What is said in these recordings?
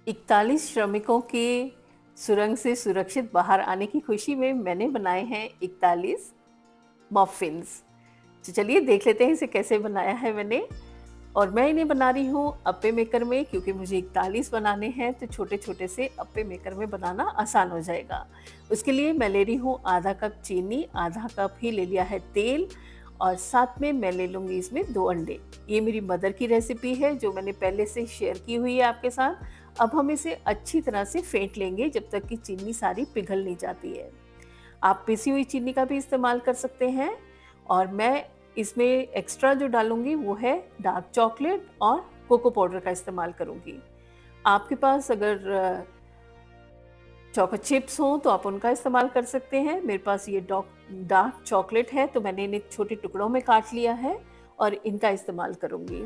41 श्रमिकों के सुरंग से सुरक्षित बाहर आने की खुशी में मैंने बनाए हैं 41 मफ़िन्स। तो चलिए देख लेते हैं इसे कैसे बनाया है मैंने। और मैं इन्हें बना रही हूँ अप्पे मेकर में, क्योंकि मुझे 41 बनाने हैं तो छोटे-छोटे से अप्पे मेकर में बनाना आसान हो जाएगा। उसके लिए मैं ले रही हूँ आधा कप चीनी, आधा कप ही ले लिया है तेल और साथ में मैं ले लूँगी इसमें 2 अंडे। ये मेरी मदर की रेसिपी है जो मैंने पहले से शेयर की हुई है आपके साथ। अब हम इसे अच्छी तरह से फेंट लेंगे जब तक कि चीनी सारी पिघल नहीं जाती है। आप पिसी हुई चीनी का भी इस्तेमाल कर सकते हैं और मैं इसमें एक्स्ट्रा जो डालूँगी वो है डार्क चॉकलेट और कोको पाउडर का इस्तेमाल करूँगी। आपके पास अगर चोको चिप्स हों तो आप उनका इस्तेमाल कर सकते हैं। मेरे पास ये डार्क चॉकलेट है तो मैंने इन्हें छोटे टुकड़ों में काट लिया है और इनका इस्तेमाल करूँगी।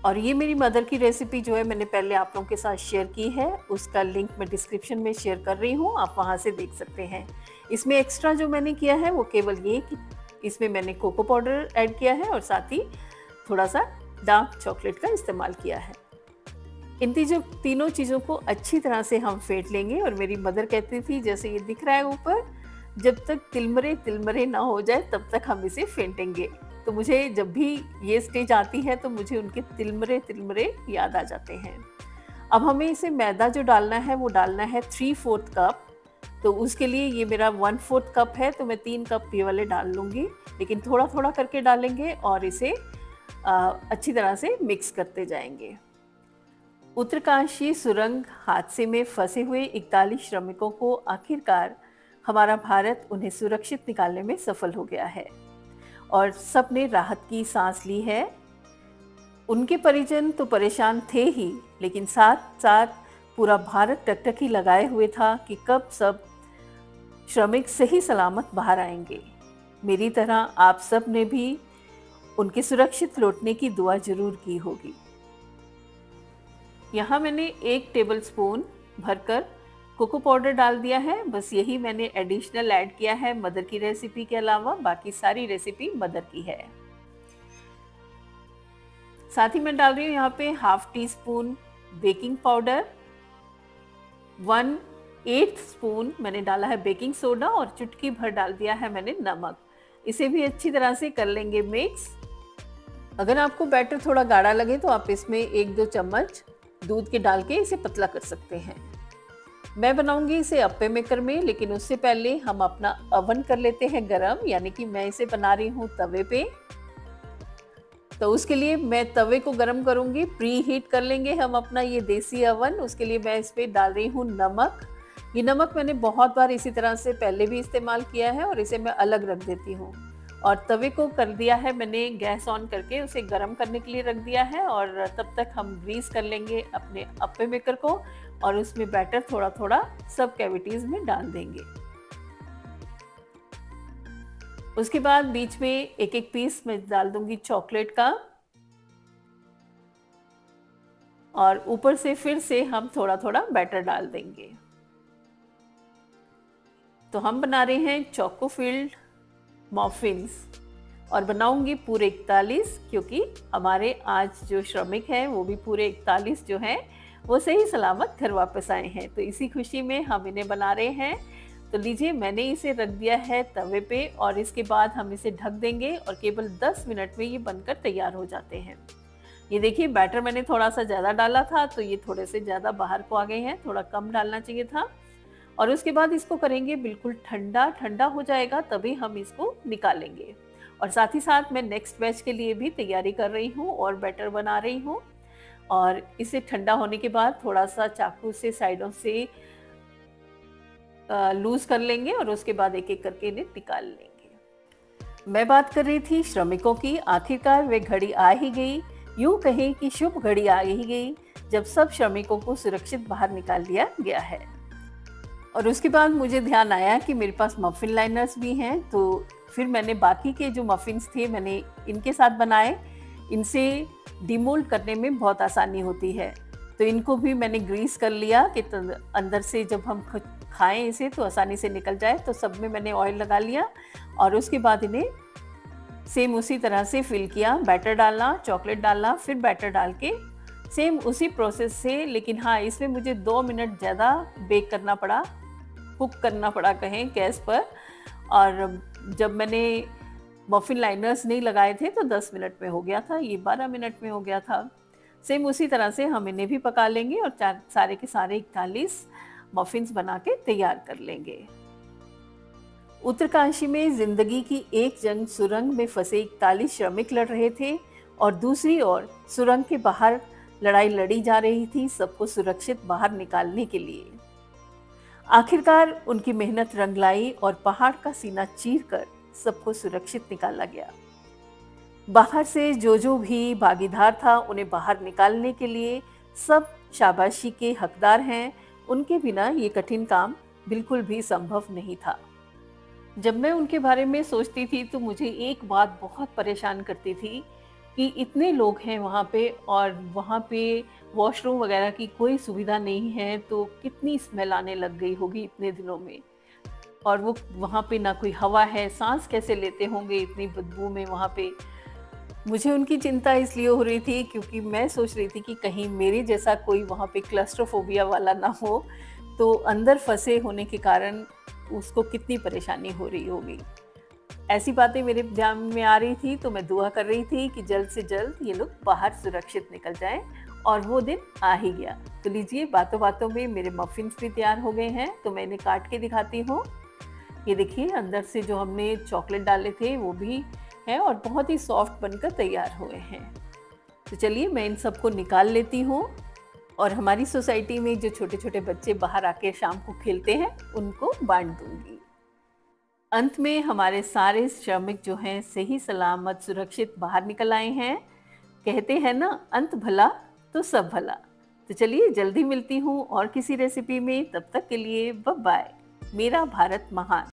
और ये मेरी मदर की रेसिपी जो है मैंने पहले आप लोगों के साथ शेयर की है, उसका लिंक मैं डिस्क्रिप्शन में शेयर कर रही हूँ, आप वहाँ से देख सकते हैं। इसमें एक्स्ट्रा जो मैंने किया है वो केवल ये कि इसमें मैंने कोको पाउडर ऐड किया है और साथ ही थोड़ा सा डार्क चॉकलेट का इस्तेमाल किया है। इन तीनों चीज़ों को अच्छी तरह से हम फेंट लेंगे। और मेरी मदर कहती थी जैसे ये दिख रहा है ऊपर, जब तक तिलमरे तिलमरे ना हो जाए तब तक हम इसे फेंटेंगे। तो मुझे जब भी ये स्टेज आती है तो मुझे उनके तिलमरे तिलमरे याद आ जाते हैं। अब हमें इसे मैदा जो डालना है वो डालना है 3/4 कप। तो उसके लिए ये मेरा 1/4 कप है तो मैं 3 कप ये वाले डाल लूँगी, लेकिन थोड़ा थोड़ा करके डालेंगे और इसे अच्छी तरह से मिक्स करते जाएंगे। उत्तरकाशी सुरंग हादसे में फंसे हुए 41 श्रमिकों को आखिरकार हमारा भारत उन्हें सुरक्षित निकालने में सफल हो गया है और सबने राहत की सांस ली है। उनके परिजन तो परेशान थे ही, लेकिन साथ साथ पूरा भारत टकटकी लगाए हुए था कि कब सब श्रमिक सही सलामत बाहर आएंगे। मेरी तरह आप सब ने भी उनके सुरक्षित लौटने की दुआ जरूर की होगी। यहाँ मैंने 1 टेबलस्पून भरकर कोको पाउडर डाल दिया है। बस यही मैंने एडिशनल ऐड किया है मदर की रेसिपी के अलावा, बाकी सारी रेसिपी मदर की है। साथ ही मैं डाल रही हूँ यहाँ पे 1/2 टीस्पून बेकिंग पाउडर, 1/8 स्पून मैंने डाला है बेकिंग सोडा और चुटकी भर डाल दिया है मैंने नमक। इसे भी अच्छी तरह से कर लेंगे मिक्स। अगर आपको बैटर थोड़ा गाढ़ा लगे तो आप इसमें 1-2 चम्मच दूध के डाल के इसे पतला कर सकते हैं। मैं बनाऊंगी इसे अप्पे मेकर में, लेकिन उससे पहले हम अपना अवन कर लेते हैं गरम, यानी कि मैं इसे बना रही हूँ तवे पे। तो उसके लिए मैं तवे को गरम करूंगी, प्री हीट कर लेंगे हम अपना ये देसी अवन। उसके लिए मैं इस पे डाल रही हूँ नमक। ये नमक मैंने बहुत बार इसी तरह से पहले भी इस्तेमाल किया है और इसे मैं अलग रख देती हूँ। और तवे को कर दिया है मैंने गैस ऑन करके, उसे गर्म करने के लिए रख दिया है। और तब तक हम ग्रीस कर लेंगे अपने अप्पे मेकर को और उसमें बैटर थोड़ा थोड़ा सब कैविटीज में डाल देंगे। उसके बाद बीच में एक एक पीस मैं डाल दूंगी चॉकलेट का और ऊपर से फिर से हम थोड़ा थोड़ा बैटर डाल देंगे। तो हम बना रहे हैं चोको फिल्ड मॉफिन्स और बनाऊंगी पूरे 41, क्योंकि हमारे आज जो श्रमिक हैं वो भी पूरे 41 जो हैं वो सही सलामत घर वापस आए हैं। तो इसी खुशी में हम इन्हें बना रहे हैं। तो लीजिए, मैंने इसे रख दिया है तवे पे और इसके बाद हम इसे ढक देंगे और केवल 10 मिनट में ये बनकर तैयार हो जाते हैं। ये देखिए, बैटर मैंने थोड़ा सा ज़्यादा डाला था तो ये थोड़े से ज़्यादा बाहर को आ गए हैं, थोड़ा कम डालना चाहिए था। और उसके बाद इसको करेंगे बिल्कुल ठंडा। ठंडा हो जाएगा तभी हम इसको निकालेंगे। और साथ ही साथ मैं नेक्स्ट बैच के लिए भी तैयारी कर रही हूँ और बैटर बना रही हूँ। और इसे ठंडा होने के बाद थोड़ा सा चाकू से साइडों से लूज कर लेंगे और उसके बाद एक एक करके इन्हें निकाल लेंगे। मैं बात कर रही थी श्रमिकों की। आखिरकार वे घड़ी आ ही गई, यूं कहें कि शुभ घड़ी आ ही गई, जब सब श्रमिकों को सुरक्षित बाहर निकाल दिया गया है। और उसके बाद मुझे ध्यान आया कि मेरे पास मफ़िन लाइनर्स भी हैं, तो फिर मैंने बाकी के जो मफ़िन्स थे मैंने इनके साथ बनाए। इनसे डिमोल्ड करने में बहुत आसानी होती है, तो इनको भी मैंने ग्रीस कर लिया कि अंदर से जब हम खाएं इसे तो आसानी से निकल जाए। तो सब में मैंने ऑयल लगा लिया और उसके बाद इन्हें सेम उसी तरह से फिल किया। बैटर डालना, चॉकलेट डालना, फिर बैटर डाल के सेम उसी प्रोसेस से, लेकिन हाँ इसमें मुझे 2 मिनट ज़्यादा बेक करना पड़ा, कुक करना पड़ा कहें गैस पर। और जब मैंने मफ़िन लाइनर्स नहीं लगाए थे तो 10 मिनट में हो गया था, ये 12 मिनट में हो गया था। सेम उसी तरह से हम इन्हें भी पका लेंगे और सारे के सारे 41 मफ़िन्स बना के तैयार कर लेंगे। उत्तरकाशी में जिंदगी की एक जंग सुरंग में फंसे 41 श्रमिक लड़ रहे थे और दूसरी ओर सुरंग के बाहर लड़ाई लड़ी जा रही थी सबको सुरक्षित बाहर निकालने के लिए। आखिरकार उनकी मेहनत रंग लाई और पहाड़ का सीना चीरकर सबको सुरक्षित निकाला गया। बाहर से जो भी भागीदार था उन्हें बाहर निकालने के लिए सब शाबाशी के हकदार हैं। उनके बिना ये कठिन काम बिल्कुल भी संभव नहीं था। जब मैं उनके बारे में सोचती थी तो मुझे एक बात बहुत परेशान करती थी कि इतने लोग हैं वहाँ पे और वहाँ पे वॉशरूम वगैरह की कोई सुविधा नहीं है, तो कितनी स्मेल आने लग गई होगी इतने दिनों में। और वो वहाँ पे ना कोई हवा है, सांस कैसे लेते होंगे इतनी बदबू में वहाँ पे। मुझे उनकी चिंता इसलिए हो रही थी क्योंकि मैं सोच रही थी कि कहीं मेरे जैसा कोई वहाँ पे क्लस्ट्रोफोबिया वाला ना हो, तो अंदर फंसे होने के कारण उसको कितनी परेशानी हो रही होगी। ऐसी बातें मेरे ध्यान में आ रही थी तो मैं दुआ कर रही थी कि जल्द से जल्द ये लोग बाहर सुरक्षित निकल जाएं, और वो दिन आ ही गया। तो लीजिए, बातों बातों में मेरे मफ़िन्स भी तैयार हो गए हैं, तो मैं इन्हें काट के दिखाती हूँ। ये देखिए, अंदर से जो हमने चॉकलेट डाले थे वो भी है और बहुत ही सॉफ्ट बनकर तैयार हुए हैं। तो चलिए मैं इन सबको निकाल लेती हूँ और हमारी सोसाइटी में जो छोटे छोटे बच्चे बाहर आके शाम को खेलते हैं उनको बांट दूंगी। अंत में हमारे सारे श्रमिक जो हैं सही सलामत सुरक्षित बाहर निकल आए हैं। कहते हैं ना, अंत भला तो सब भला। तो चलिए जल्दी मिलती हूँ और किसी रेसिपी में, तब तक के लिए बाय बाय। मेरा भारत महान।